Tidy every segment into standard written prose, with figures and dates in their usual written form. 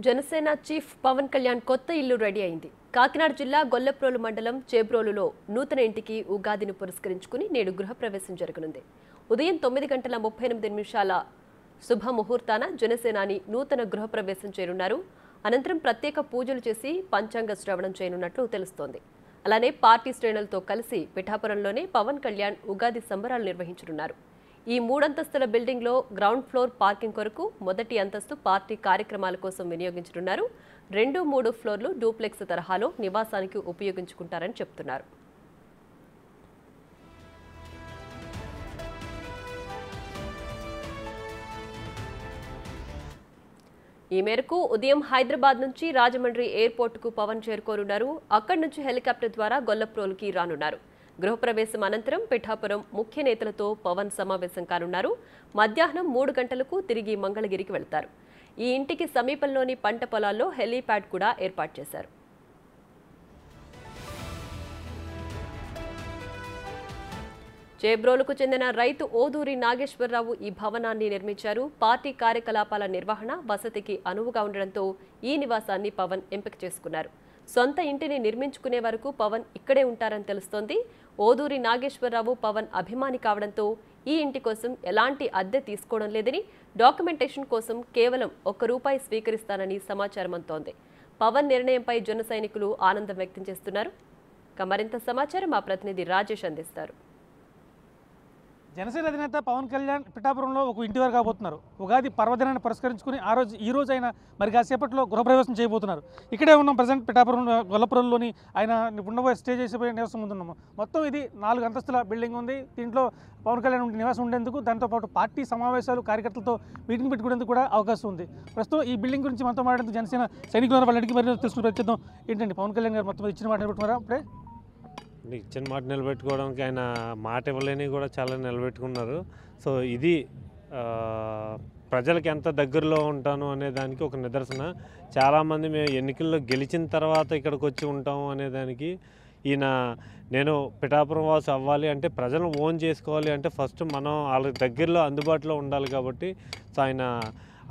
Janasena chief Pawan Kalyan కొత్త ఇల్లు ready అయింది. కాకినాడ జిల్లా గొల్లప్రోలు మండలం చేబ్రోలులో నూతన ఇంటికి ఉగాదిని పురస్కరించుకుని నేడు గృహప్రవేశం జరగనుంది. ఉదయం 9:38 శుభముహూర్తాన జనసేనాని నూతన గృహప్రవేశం చేయనున్నారు. అనంతరం ప్రత్యేక పూజలు చేసి పంచాంగ శ్రవణం చేయనున్నట్లు తెలుస్తోంది. అలానే పార్టీ శ్రేణులతో కలిసి పిఠాపురంలోనే పవన్ కళ్యాణ్ ఉగాది సంబరాలు నిర్వహించనున్నారు. ఈ 3 అంతస్తుల బిల్డింగ్లో గ్రౌండ్ ఫ్లోర్ పార్కింగ్ కొరకు మొదటి అంతస్తు పార్టీ కార్యక్రమాల కోసం వినియోగించనున్నారు. 2, 3 ఫ్లోర్లు డూప్లెక్స్ తరహాలో నివాసానికి ఉపయోగించుకుంటారని చెప్తున్నారు. ఈ మేరకు ఉదయం హైదరాబాద్ నుంచి రాజమండ్రి ఎయిర్పోర్టుకు పవన్ చేరుకోనున్నారు. అక్కడి నుంచి హెలికాప్టర్ ద్వారా గొల్లప్రోలుకి రానున్నారు. గృహప్రవేశం అనంతరం పిఠాపురం ముఖ్య నేతలతో పవన్ సమావేశం కానున్నారు. మధ్యాహ్నం 3 గంటలకు తిరిగి మంగళగిరికి వెళ్తారు. ఈ ఇంటికి సమీపంలోని పంట పొలాల్లో హెలీప్యాడ్ కూడా ఏర్పాటు చేశారు. చేబ్రోలుకు చెందిన రైతు ఓదూరి నాగేశ్వరరావు ఈ భవనాన్ని నిర్మించారు. పార్టీ కార్యకలాపాల నిర్వహణ, వసతికి అనువుగా ఉండడంతో ఈ నివాసాన్ని పవన్ ఎంపిక చేసుకున్నారు. సొంత ఇంటిని నిర్మించుకునే వరకు పవన్ ఇక్కడే ఉంటారని తెలుస్తోంది. ఓదూరి నాగేశ్వరరావు పవన్ అభిమాని కావడంతో ఈ ఇంటి కోసం ఎలాంటి అద్దె తీసుకోవడం లేదని, డాక్యుమెంటేషన్ కోసం కేవలం ₹1 స్వీకరిస్తానని సమాచారం అందుతోంది. పవన్ నిర్ణయంపై జన సైనికులు ఆనందం వ్యక్తం చేస్తున్నారు. మరింత సమాచారం మా ప్రతినిధి రాజేష్ అందిస్తారు. జనసేన అధినేత పవన్ కళ్యాణ్ పిఠాపురంలో ఒక ఇంటి వరకు కాబోతున్నారు. ఉగాది పర్వదినాన్ని పురస్కరించుకుని ఈ రోజు ఆయన మరి కాసేపట్లో గృహప్రవేశం చేయబోతున్నారు. ఇక్కడే ఉన్నాం ప్రజెంట్ పిఠాపురం గొల్లపురంలోని ఆయన ఉండబోయే స్టే చేసిపోయే నివాసం ముందున్నాము. మొత్తం ఇది 4 అంతస్తుల బిల్డింగ్ ఉంది. దీంట్లో పవన్ కళ్యాణ్ నివాసం ఉండేందుకు, దాంతోపాటు పార్టీ సమావేశాలు, కార్యకర్తలతో మీటింగ్ పెట్టుకునేందుకు కూడా అవకాశం ఉంది. ప్రస్తుతం ఈ బిల్డింగ్ గురించి మనతో మాట్లాడేందుకు జనసేన సైనికులు వాళ్ళకి మరి తెలుసుకుని ప్రయత్నిద్దాం. ఏంటండి పవన్ కళ్యాణ్ గారు మొత్తం ఇచ్చిన మాట నిలబెట్టుకున్నారా? అప్పుడే ఇచ్చిన మాట నిలబెట్టుకోవడానికి ఆయన మాట ఇవ్వలేని కూడా చాలా నిలబెట్టుకున్నారు. సో ఇది ప్రజలకు ఎంత దగ్గరలో ఉంటాను అనే దానికి ఒక నిదర్శన. చాలామంది మేము ఎన్నికల్లో గెలిచిన తర్వాత ఇక్కడికి వచ్చి ఉంటాము అనేదానికి నేను పిఠాపురం వాసు అవ్వాలి అంటే ప్రజలను ఓన్ చేసుకోవాలి అంటే ఫస్ట్ మనం వాళ్ళ దగ్గరలో అందుబాటులో ఉండాలి. కాబట్టి సో ఆయన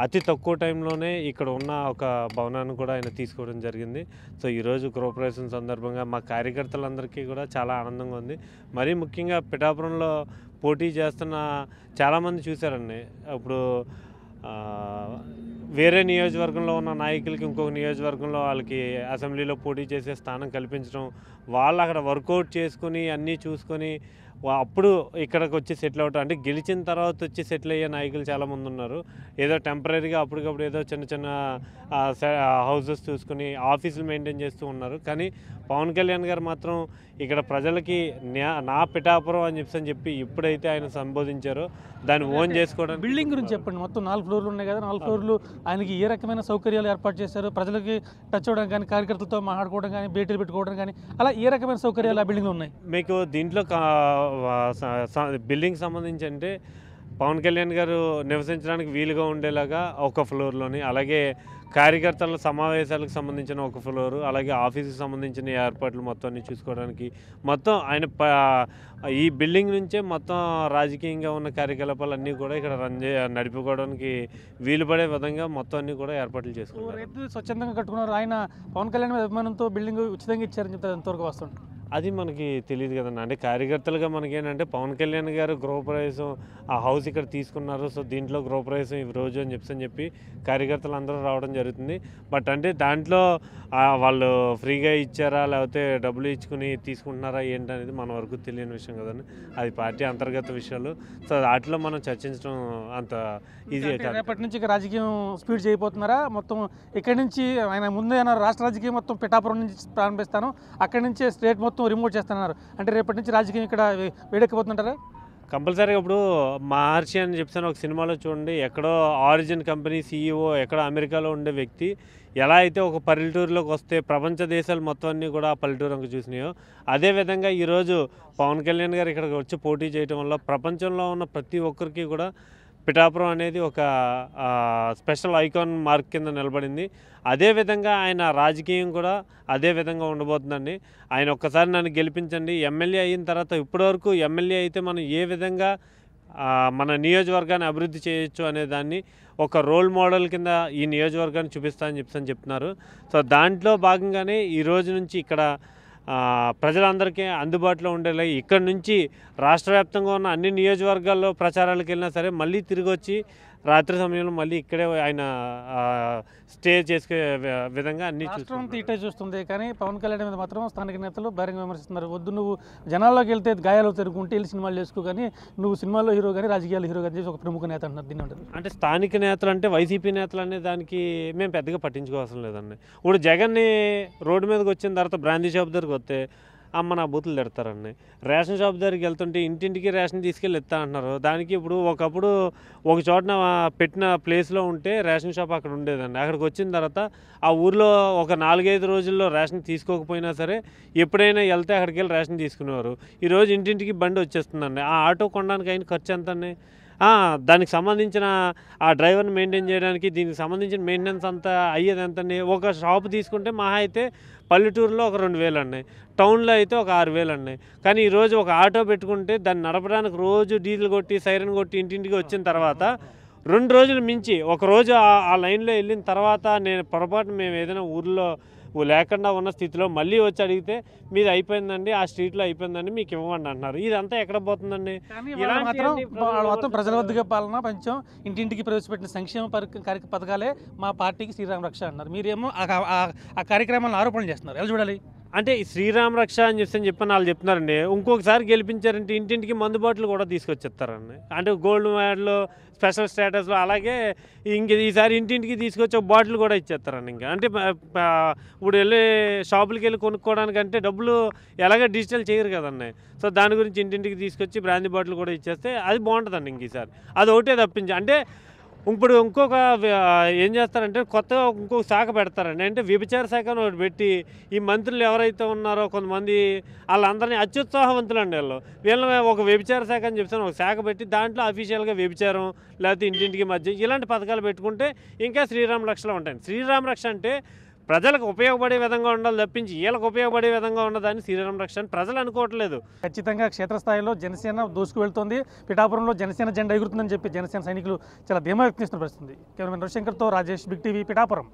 అతి తక్కువ టైంలోనే ఇక్కడ ఉన్న ఒక భవనాన్ని కూడా ఆయన తీసుకోవడం జరిగింది. సో ఈరోజు గృహప్రవేశం సందర్భంగా మా కార్యకర్తలందరికీ కూడా చాలా ఆనందంగా ఉంది. మరీ ముఖ్యంగా పిఠాపురంలో పోటీ చేస్తున్న చాలామంది చూశారండి. ఇప్పుడు వేరే నియోజకవర్గంలో ఉన్న నాయకులకి ఇంకొక నియోజకవర్గంలో వాళ్ళకి అసెంబ్లీలో పోటీ చేసే స్థానం కల్పించడం, వాళ్ళు అక్కడ వర్కౌట్ చేసుకుని అన్నీ చూసుకొని అప్పుడు ఇక్కడికి వచ్చి సెటిల్ అవటం, అంటే గెలిచిన తర్వాత వచ్చి సెటిల్ అయ్యే నాయకులు చాలామంది ఉన్నారు. ఏదో టెంపరీగా అప్పటికప్పుడు ఏదో చిన్న హౌసెస్ చూసుకుని ఆఫీసులు మెయింటైన్ చేస్తూ ఉన్నారు. కానీ పవన్ కళ్యాణ్ గారు మాత్రం ఇక్కడ ప్రజలకి నా పిఠాపురం అని చెప్పి ఎప్పుడైతే ఆయన సంబోధించారో దాన్ని ఓన్ చేసుకోవడం. బిల్డింగ్ గురించి చెప్పండి. మొత్తం 4 ఫ్లోర్లు ఉన్నాయి కదా, 4 ఫ్లోర్లు ఆయనకి ఏ రకమైన సౌకర్యాలు ఏర్పాటు చేశారు? ప్రజలకి టచ్ అవ్వడం కానీ, కార్యకర్తలతో మాట్లాడుకోవడం కానీ, భేటీలు పెట్టుకోవడం కానీ, అలా ఏ రకమైన సౌకర్యాలు ఆ బిల్డింగ్లో ఉన్నాయి? మీకు దీంట్లో బిల్డింగ్ సంబంధించి అంటే పవన్ కళ్యాణ్ గారు నివసించడానికి వీలుగా ఉండేలాగా ఒక ఫ్లోర్లోని, అలాగే కార్యకర్తల సమావేశాలకు సంబంధించిన ఒక ఫ్లోరు, అలాగే ఆఫీస్కి సంబంధించిన ఏర్పాట్లు మొత్తం అన్ని చూసుకోవడానికి మొత్తం ఆయన ఈ బిల్డింగ్ నుంచే మొత్తం రాజకీయంగా ఉన్న కార్యకలాపాలన్నీ కూడా ఇక్కడ నడుపుకోవడానికి వీలుపడే విధంగా మొత్తం అన్ని కూడా ఏర్పాట్లు చేసుకున్నారు. రైతు స్వచ్ఛందంగా కట్టుకున్నారు. ఆయన పవన్ కళ్యాణ్ మీద అభిమానంతో బిల్డింగ్ ఉచితంగా ఇచ్చారని చెప్తే ఎంతవరకు వస్తుంది? అది మనకి తెలియదు కదండి. అంటే కార్యకర్తలుగా మనకేంటంటే పవన్ కళ్యాణ్ గారు గృహప్రవేశం ఆ హౌస్ ఇక్కడ తీసుకున్నారు. సో దీంట్లో గృహప్రవేశం ఈ రోజు అని చెప్పి కార్యకర్తలు అందరూ రావడం జరుగుతుంది. బట్ అంటే దాంట్లో వాళ్ళు ఫ్రీగా ఇచ్చారా లేకపోతే డబ్బులు ఇచ్చుకుని తీసుకుంటున్నారా ఏంటనేది మన వరకు తెలియని విషయం కదండి. అది పార్టీ అంతర్గత విషయాలు. సో వాటిలో మనం చర్చించడం అంత ఈజీ అయితే. రేపటి నుంచి ఇక రాజకీయం స్పీడ్ చేయబోతున్నారా? మొత్తం ఇక్కడి నుంచి ఆయన ముందే రాష్ట్ర రాజకీయం మొత్తం పిఠాపురం నుంచి ప్రారంభిస్తాను, అక్కడి నుంచే స్టేట్ మొత్తం రిమోట్ చేస్తున్నారు అంటే రేపటి నుంచి రాజకీయం ఇక్కడ వేడెక్కిపోతుంటారా? కంపల్సరీగా ఇప్పుడు మహర్షి అని చెప్తాను ఒక సినిమాలో చూడండి, ఎక్కడో ఆరిజిన్ కంపెనీ CEO ఎక్కడో అమెరికాలో ఉండే వ్యక్తి ఎలా అయితే ఒక పల్లెటూరులోకి వస్తే ప్రపంచ దేశాలు మొత్తం అన్నీ కూడా ఆ పల్లెటూరుకు చూసినాయో, అదేవిధంగా ఈరోజు పవన్ కళ్యాణ్ గారు ఇక్కడికి వచ్చి పోటీ చేయడం వల్ల ప్రపంచంలో ఉన్న ప్రతి ఒక్కరికి కూడా పిఠాపురం అనేది ఒక స్పెషల్ ఐకాన్ మార్క్ కింద నిలబడింది. అదేవిధంగా ఆయన రాజకీయం కూడా అదే విధంగా ఉండబోతుందండి. ఆయన ఒక్కసారి నన్ను గెలిపించండి, ఎమ్మెల్యే అయిన తర్వాత ఇప్పటివరకు ఎమ్మెల్యే అయితే మనం ఏ విధంగా మన నియోజకవర్గాన్ని అభివృద్ధి చేయొచ్చు అనే దాన్ని ఒక రోల్ మోడల్ కింద ఈ నియోజకవర్గాన్ని చూపిస్తా అని చెప్తున్నారు. సో దాంట్లో భాగంగానే ఈ రోజు నుంచి ఇక్కడ ప్రజలందరికీ అందుబాటులో ఉండేలా ఇక్కడ నుంచి రాష్ట్ర వ్యాప్తంగా ఉన్న అన్ని నియోజకవర్గాల్లో ప్రచారాలకు వెళ్ళినా సరే మళ్ళీ తిరిగి వచ్చి రాత్రి సమయంలో మళ్ళీ ఇక్కడే ఆయన స్టే చేసుకునే విధంగా అన్ని రాష్ట్రం ఇటే చూస్తుంది. కానీ పవన్ కళ్యాణ్ మీద మాత్రం స్థానిక నేతలు భారీగా విమర్శిస్తున్నారు. వద్దు, నువ్వు జనాల్లోకి వెళ్తే గాయాలు తిరుగుంటే వెళ్ళి సినిమాలు చేసుకో, కానీ నువ్వు సినిమాల్లో హీరో కానీ రాజకీయాల్లో హీరో కానీ ఒక ప్రముఖ నేత అంటున్నారు. దీని ఉంటుంది అంటే స్థానిక నేతలు అంటే వైసీపీ నేతలు అనే దానికి మేము పెద్దగా పట్టించుకోవాల్సిన లేదండి. ఇప్పుడు జగన్ని రోడ్డు మీదకి వచ్చిన తర్వాత బ్రాందీ షాప్ దగ్గరికి వస్తే అమ్మ నా బూతులు తిడతారండి. రేషన్ షాప్ దగ్గరికి వెళ్తుంటే ఇంటింటికి రేషన్ తీసుకెళ్ళి ఇస్తా అంటున్నారు. దానికి ఇప్పుడు ఒకప్పుడు ఒక చోటన పెట్టిన ప్లేస్లో ఉంటే రేషన్ షాప్ అక్కడ ఉండేదండి. అక్కడికి వచ్చిన తర్వాత ఆ ఊర్లో ఒక 4-5 రోజుల్లో రేషన్ తీసుకోకపోయినా సరే ఎప్పుడైనా వెళ్తే అక్కడికి వెళ్ళి రేషన్ తీసుకునేవారు. ఈరోజు ఇంటింటికి బండి వచ్చేస్తుందండి. ఆ ఆటో కొనడానికి అయిన ఖర్చు ఎంతండి? దానికి సంబంధించిన ఆ డ్రైవర్ని మెయింటైన్ చేయడానికి దీనికి సంబంధించిన మెయింటెనెన్స్ అంతా అయ్యేది ఎంతండి? ఒక షాప్ తీసుకుంటే మహా అయితే పల్లెటూరులో ఒక 2,000 అండి, టౌన్లో అయితే ఒక 6,000 అండి. కానీ ఈరోజు ఒక ఆటో పెట్టుకుంటే దాన్ని నడపడానికి రోజు డీజిల్ కొట్టి సైరన్ కొట్టి ఇంటింటికి వచ్చిన తర్వాత 2 రోజులు మించి ఒక రోజు ఆ లైన్లో వెళ్ళిన తర్వాత నేను పొరపాటు మేము ఏదైనా ఊర్లో లేకుండా ఉన్న స్థితిలో మళ్ళీ వచ్చి అడిగితే మీది అయిపోయిందండి, ఆ స్ట్రీట్లో అయిపోయిందండి, మీకు ఇవ్వండి అంటున్నారు. ఇదంతా ఎక్కడ పోతుందండి? మొత్తం ప్రజల వద్దగా పాలన పంచం ఇంటింటికి ప్రవేశపెట్టిన సంక్షేమ పథకాలే మా పార్టీకి శ్రీరామ రక్ష అన్నారు. మీరేమో ఆ కార్యక్రమాలను ఆరోపణలు చేస్తున్నారు. ఎలా చూడాలి? అంటే ఈ శ్రీరామ రక్ష అని చెప్పని వాళ్ళు చెప్తున్నారండి. ఇంకొకసారి గెలిపించారంటే ఇంటింటికి మందు బాటిల్ కూడా తీసుకొచ్చేస్తారండి. అంటే గోల్డ్ మెడల్ స్పెషల్ స్టేటస్లో అలాగే ఈసారి ఇంటింటికి తీసుకొచ్చి ఒక బాటిల్ కూడా ఇచ్చేస్తారండి. ఇంకా అంటే ఇప్పుడు వెళ్ళి షాపులకి వెళ్ళి కొనుక్కోవడానికంటే డబ్బులు ఎలాగ డిజిటల్ చేయరు కదండి. సో దాని గురించి ఇంటింటికి తీసుకొచ్చి బ్రాందీ బాటిల్ కూడా ఇచ్చేస్తే అది బాగుంటుందండి. ఇంక ఈసారి అది ఒకటే తప్పించి అంటే ఇప్పుడు ఇంకొక ఏం చేస్తారంటే కొత్తగా ఇంకొక శాఖ పెడతారండి. అంటే వ్యభిచార శాఖ ఒకటి పెట్టి ఈ మంత్రులు ఎవరైతే ఉన్నారో కొంతమంది వాళ్ళందరినీ అత్యుత్సాహవంతులు అండి. వీళ్ళని ఒక వ్యభిచార శాఖ అని చెప్తాను ఒక శాఖ పెట్టి దాంట్లో అఫీషియల్గా వ్యభిచారం లేకపోతే ఇంటింటికి మధ్య ఇలాంటి పథకాలు పెట్టుకుంటే ఇంకా శ్రీరామ రక్షలో ఉంటాయి. శ్రీరామ రక్ష అంటే ప్రజలకు ఉపయోగపడే విధంగా ఉండాలి తప్పించి వీళ్ళకి ఉపయోగపడే విధంగా ఉన్నదాన్ని శ్రీరామ రక్ష అని ప్రజలు అనుకోవట్లేదు. ఖచ్చితంగా క్షేత్రస్థాయిలో జనసేన దూసుకు వెళ్తుంది. పిఠాపురంలో జనసేన జెండా ఎగురుతుందని చెప్పి జనసేన సైనికులు చాలా ధీమా వ్యక్తం చేస్తున్న పరిస్థితి. కెమెరామెన్ రవిశంకర్తో రాజేష్, బిగ్ టీవీ, పిఠాపురం.